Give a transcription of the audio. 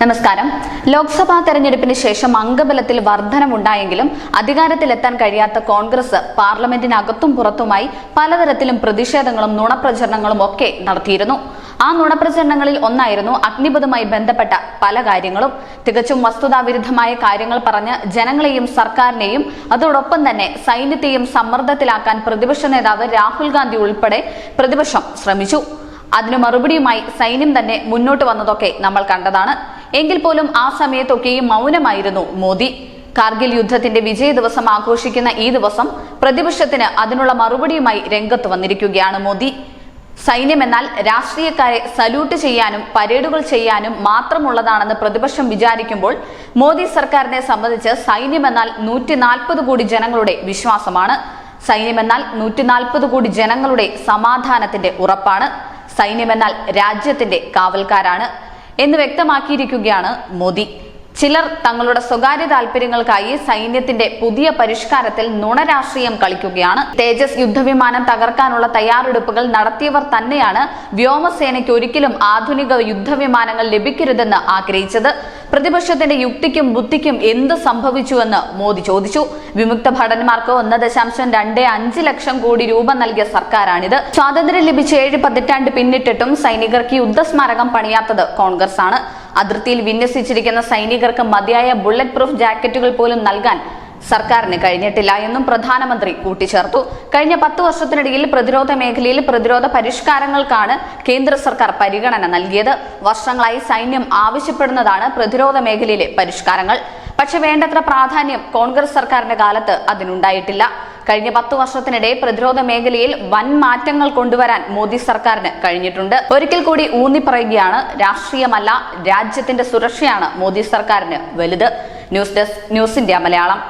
നമസ്കാരം. ലോക്സഭാ തെരഞ്ഞെടുപ്പിന് ശേഷം അംഗബലത്തിൽ വർധനമുണ്ടായെങ്കിലും അധികാരത്തിലെത്താൻ കഴിയാത്ത കോൺഗ്രസ് പാർലമെന്റിനകത്തും പുറത്തുമായി പലതരത്തിലും പ്രതിഷേധങ്ങളും നുണപ്രചരണങ്ങളും ഒക്കെ നടത്തിയിരുന്നു. ആ നുണപ്രചരണങ്ങളിൽ ഒന്നായിരുന്നു അഗ്നിപഥുമായി ബന്ധപ്പെട്ട പല കാര്യങ്ങളും. തികച്ചും വസ്തുതാവിരുദ്ധമായ കാര്യങ്ങൾ പറഞ്ഞ് ജനങ്ങളെയും സർക്കാരിനെയും അതോടൊപ്പം തന്നെ സൈന്യത്തെയും സമ്മർദ്ദത്തിലാക്കാൻ പ്രതിപക്ഷ നേതാവ് രാഹുൽ ഗാന്ധി ഉൾപ്പെടെ പ്രതിപക്ഷം ശ്രമിച്ചു. അതിനു മറുപടിയുമായി സൈന്യം തന്നെ മുന്നോട്ട് വന്നതൊക്കെ നമ്മൾ കണ്ടതാണ്. എങ്കിൽ പോലും ആ സമയത്തൊക്കെയും മൗനമായിരുന്നു മോദി. കാർഗിൽ യുദ്ധത്തിന്റെ വിജയ ദിവസം ആഘോഷിക്കുന്ന ഈ ദിവസം പ്രതിപക്ഷത്തിന് അതിനുള്ള മറുപടിയുമായി രംഗത്ത് വന്നിരിക്കുകയാണ് മോദി. സൈന്യമെന്നാൽ രാഷ്ട്രീയക്കാരെ സല്യൂട്ട് ചെയ്യാനും പരേഡുകൾ ചെയ്യാനും മാത്രമുള്ളതാണെന്ന് പ്രതിപക്ഷം വിചാരിക്കുമ്പോൾ മോദി സർക്കാരിനെ സംബന്ധിച്ച് സൈന്യമെന്നാൽ 140 കോടി ജനങ്ങളുടെ വിശ്വാസമാണ്. സൈന്യമെന്നാൽ 140 കോടി ജനങ്ങളുടെ സമാധാനത്തിന്റെ ഉറപ്പാണ്. സൈന്യമെന്നാൽ രാജ്യത്തിന്റെ കാവൽക്കാരാണ് എന്ന് വ്യക്തമാക്കിയിരിക്കുകയാണ് മോദി. ചിലർ തങ്ങളുടെ സ്വകാര്യ താല്പര്യങ്ങൾക്കായി സൈന്യത്തിന്റെ പുതിയ പരിഷ്കാരത്തിൽ നുണരാഷ്ട്രീയം കളിക്കുകയാണ്. തേജസ് യുദ്ധവിമാനം തകർക്കാനുള്ള തയ്യാറെടുപ്പുകൾ നടത്തിയവർ തന്നെയാണ് വ്യോമസേനയ്ക്ക് ഒരിക്കലും ആധുനിക യുദ്ധവിമാനങ്ങൾ ലഭിക്കരുതെന്ന് ആഗ്രഹിച്ചത്. പ്രതിപക്ഷത്തിന്റെ യുക്തിക്കും ബുദ്ധിക്കും എന്ത് സംഭവിച്ചുവെന്ന് മോദി ചോദിച്ചു. വിമുക്ത ഭടന്മാർക്ക് 1.25 ലക്ഷം കോടി രൂപ നൽകിയ സർക്കാരാണിത്. സ്വാതന്ത്ര്യം ലഭിച്ച് 7 പതിറ്റാണ്ട് പിന്നിട്ടിട്ടും സൈനികർക്ക് യുദ്ധസ്മാരകം പണിയാത്തത് കോൺഗ്രസ് ആണ്. അതിർത്തിയിൽ വിന്യസിച്ചിരിക്കുന്ന സൈനികർക്ക് മതിയായ ബുള്ളറ്റ് പ്രൂഫ് ജാക്കറ്റുകൾ പോലും നൽകാൻ സർക്കാരിന് കഴിഞ്ഞിട്ടില്ല എന്നും പ്രധാനമന്ത്രി കൂട്ടിച്ചേർത്തു. കഴിഞ്ഞ 10 വർഷത്തിനിടയിൽ പ്രതിരോധ മേഖലയിൽ പ്രതിരോധ പരിഷ്കാരങ്ങൾക്കാണ് കേന്ദ്ര സർക്കാർ പരിഗണന നൽകിയത്. വർഷങ്ങളായി സൈന്യം ആവശ്യപ്പെടുന്നതാണ് പ്രതിരോധ മേഖലയിലെ പരിഷ്കാരങ്ങൾ. പക്ഷെ വേണ്ടത്ര പ്രാധാന്യം കോൺഗ്രസ് സർക്കാരിന്റെ കാലത്ത് അതിനുണ്ടായിട്ടില്ല. കഴിഞ്ഞ 10 വർഷത്തിനിടെ പ്രതിരോധ മേഖലയിൽ വൻ മാറ്റങ്ങൾ കൊണ്ടുവരാൻ മോദി സർക്കാരിന് കഴിഞ്ഞിട്ടുണ്ട്. ഒരിക്കൽ കൂടി ഊന്നിപ്പറയുകയാണ്, രാഷ്ട്രീയമല്ല രാജ്യത്തിന്റെ സുരക്ഷയാണ് മോദി സർക്കാരിന് വലുത്. News desk, news India Malayalam.